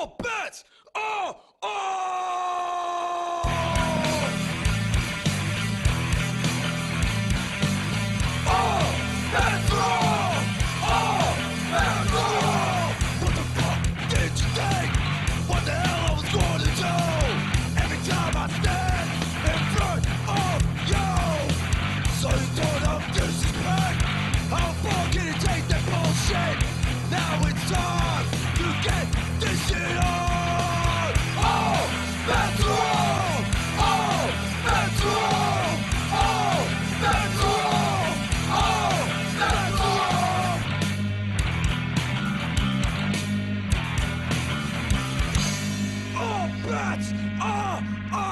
All bets are off! All bets are off! All bets are off! What the fuck did you think? What the hell I was going to do? Every time I stand in front of you, so you don't have disrespect. How far can you take that bullshit? Now it's time to get this shit on! All bets are off! All bets are off! All bets are off! All bets are off! All bets are off!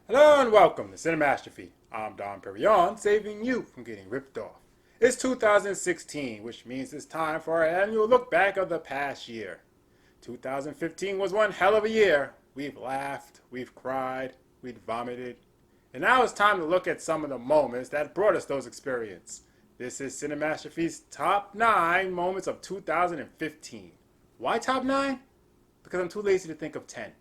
Hello and welcome to Cinemastrophe. I'm Don Perignon, saving you from getting ripped off. It's 2016, which means it's time for our annual look back of the past year. 2015 was one hell of a year. We've laughed, we've cried, we've vomited. And now it's time to look at some of the moments that brought us those experiences. This is Cinemastrophe's top 9 moments of 2015. Why top 9? Because I'm too lazy to think of 10.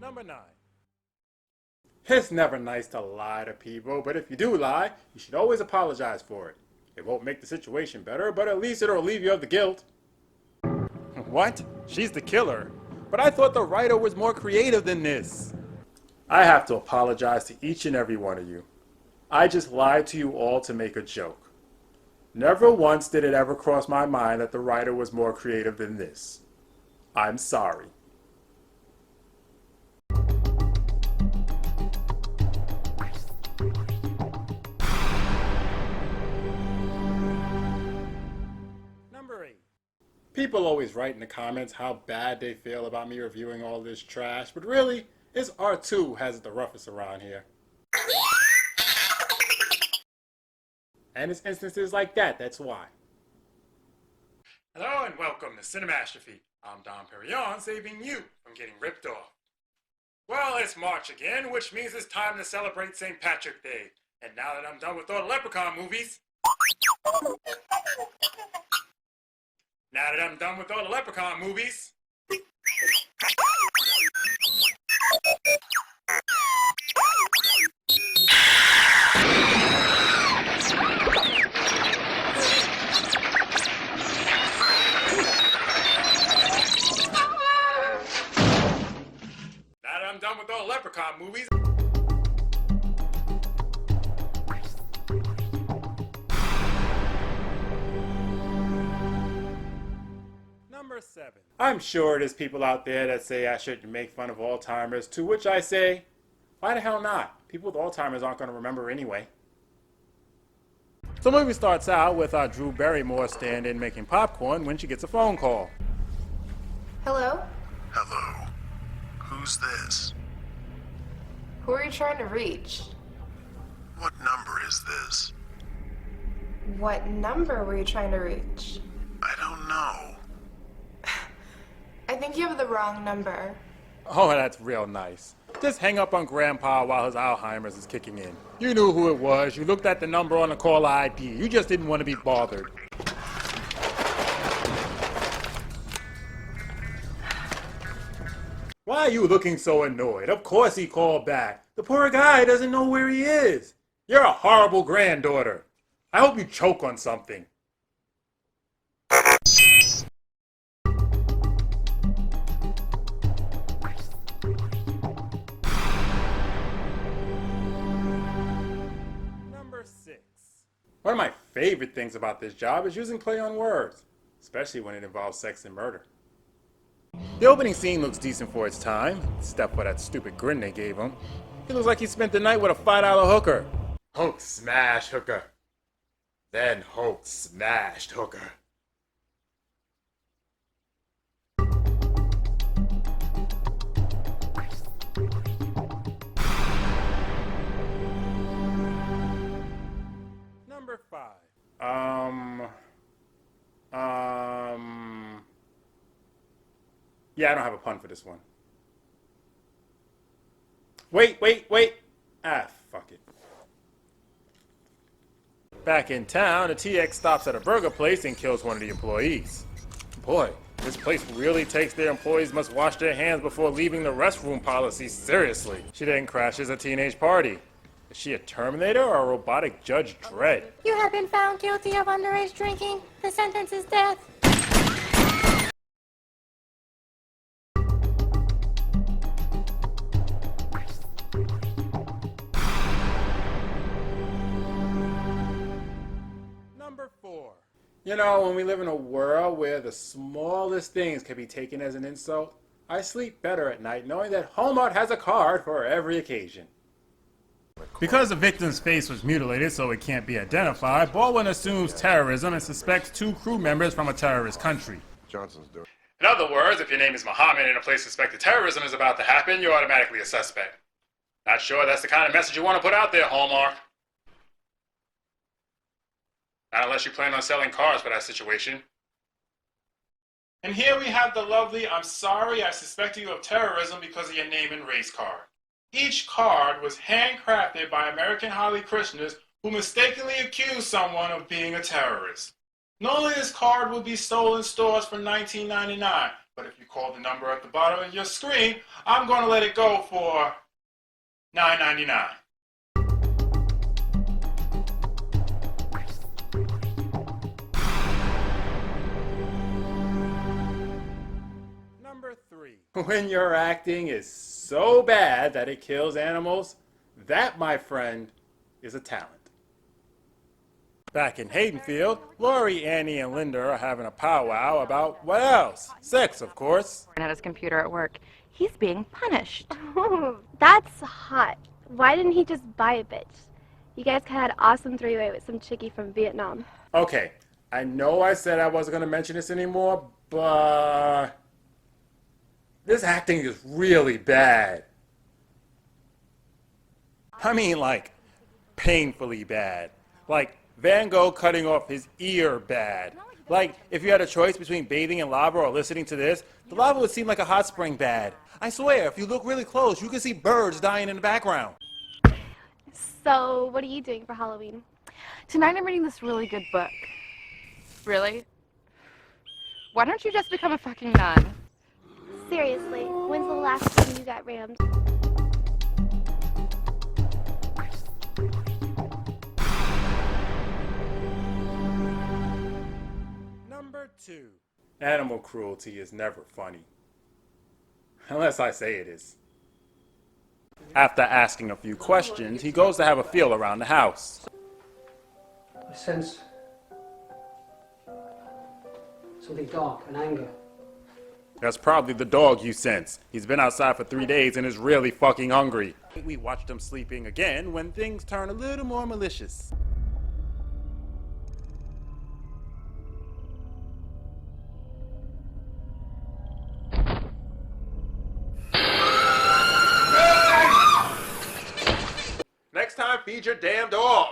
Number 9. It's never nice to lie to people, but if you do lie, you should always apologize for it. It won't make the situation better, but at least it'll relieve you of the guilt. What? She's the killer. But I thought the writer was more creative than this. I have to apologize to each and every one of you. I just lied to you all to make a joke. Never once did it ever cross my mind that the writer was more creative than this. I'm sorry. Number 8. People always write in the comments how bad they feel about me reviewing all this trash, but really, it's R2 who has it the roughest around here. And it's instances like that, that's why. Hello and welcome to Cinemastrophe. I'm Don Perignon, saving you from getting ripped off. Well, it's March again, which means it's time to celebrate St. Patrick's Day. And now that I'm done with all the Leprechaun movies... Number 7. I'm sure there's people out there that say I shouldn't make fun of Alzheimer's, to which I say, why the hell not? People with Alzheimer's aren't going to remember anyway. So the movie starts out with our Drew Barrymore stand-in making popcorn when she gets a phone call. Hello? Hello. Who's this? Who are you trying to reach? What number is this? What number were you trying to reach? I don't know. I think you have the wrong number. Oh, that's real nice. Just hang up on Grandpa while his Alzheimer's is kicking in. You knew who it was. You looked at the number on the call ID. You just didn't want to be bothered. Why are you looking so annoyed? Of course he called back. The poor guy doesn't know where he is. You're a horrible granddaughter. I hope you choke on something. Number 6. One of my favorite things about this job is using play on words, especially when it involves sex and murder. The opening scene looks decent for its time, except for that stupid grin they gave him. He looks like he spent the night with a $5 hooker. Hulk smash hooker. Then Hulk smashed hooker. Number 5. Yeah, I don't have a pun for this one. Wait. Ah, fuck it. Back in town, a TX stops at a burger place and kills one of the employees. Boy, this place really takes their employees must wash their hands before leaving the restroom policy seriously. She then crashes a teenage party. Is she a Terminator or a robotic Judge Dredd? You have been found guilty of underage drinking. The sentence is death. Number 4. You know, when we live in a world where the smallest things can be taken as an insult, I sleep better at night knowing that Hallmark has a card for every occasion. Because the victim's face was mutilated so it can't be identified, Baldwin assumes terrorism and suspects 2 crew members from a terrorist country. Johnson's doing. In other words, if your name is Muhammad and a place suspected terrorism is about to happen, you're automatically a suspect. Not sure that's the kind of message you want to put out there, Hallmark. Not unless you plan on selling cars for that situation. And here we have the lovely "I'm sorry, I suspect you of terrorism because of your name and race" card. Each card was handcrafted by American Holly Krishners who mistakenly accused someone of being a terrorist. Normally this card will be sold in stores for $19.99, but if you call the number at the bottom of your screen, I'm going to let it go for $9.99. Number 3. When your acting is so bad that it kills animals, that, my friend, is a talent. Back in Haydenfield, Lori, Annie, and Linda are having a powwow about what else? Sex, of course. At his computer at work. He's being punished. Oh, that's hot. Why didn't he just buy a bitch? You guys could have an awesome 3-way with some chickie from Vietnam. Okay, I know I said I wasn't going to mention this anymore, but this acting is really bad. I mean, like, painfully bad. Like, Van Gogh cutting off his ear bad. Like, if you had a choice between bathing in lava or listening to this, the lava would seem like a hot spring bad. I swear, if you look really close, you can see birds dying in the background. So, what are you doing for Halloween? Tonight I'm reading this really good book. Really? Why don't you just become a fucking nun? Seriously, when's the last time you got rammed? Number 2. Animal cruelty is never funny. Unless I say it is. After asking a few questions, he goes to have a feel around the house. I sense something dark and anger. That's probably the dog you sense. He's been outside for 3 days and is really fucking hungry. We watched him sleeping again when things turn a little more malicious. Next time, feed your damn dog.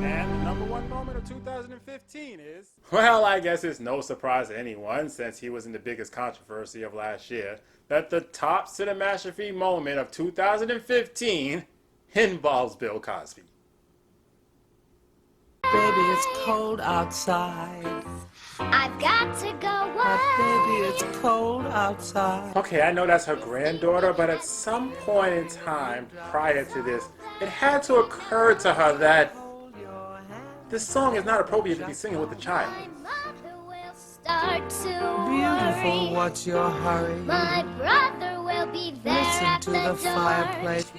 And the number 1 moment of 2015 is... Well, I guess it's no surprise to anyone, since he was in the biggest controversy of last year, that the top Cinemastrophe moment of 2015 involves Bill Cosby. Baby, it's cold outside. I've got to go But away. baby, it's cold outside. Okay, I know that's her granddaughter, but at some point in time prior to this, it had to occur to her that this song is not appropriate to be singing with a child. My mother will start to Beautiful, worry. what's your hurry? My brother will be there Listen at to the the door. fireplace.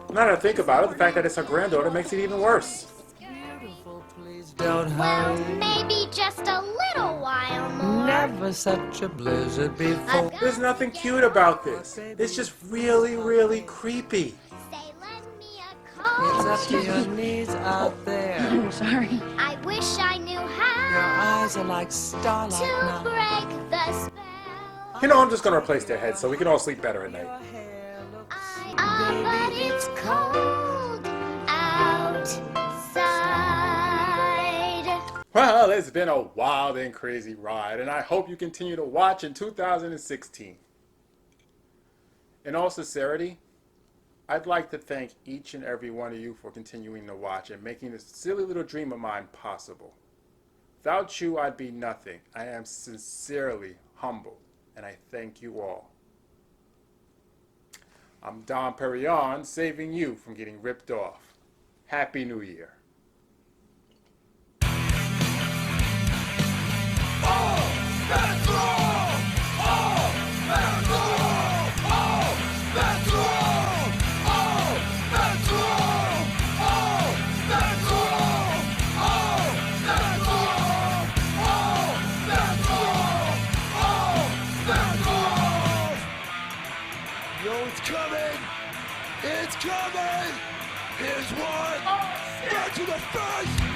Now that I think about it, the fact that it's her granddaughter makes it even worse. Beautiful, please don't Well, hurry. maybe just a little while more. Never such a blizzard before. There's nothing cute about this. It's just really, really creepy. Say, lend me a It's call. up to your knees out there. Sorry. I wish I knew Your how eyes are like starlight to now. break the spell. You know, I'm just gonna replace their heads so we can all sleep better at night. But it's cold outside. Well, it's been a wild and crazy ride, and I hope you continue to watch in 2016. In all sincerity, I'd like to thank each and every one of you for continuing to watch and making this silly little dream of mine possible. Without you, I'd be nothing. I am sincerely humbled, and I thank you all. I'm Don Perignon, saving you from getting ripped off. Happy New Year. It's coming! Here's one! Back to the face!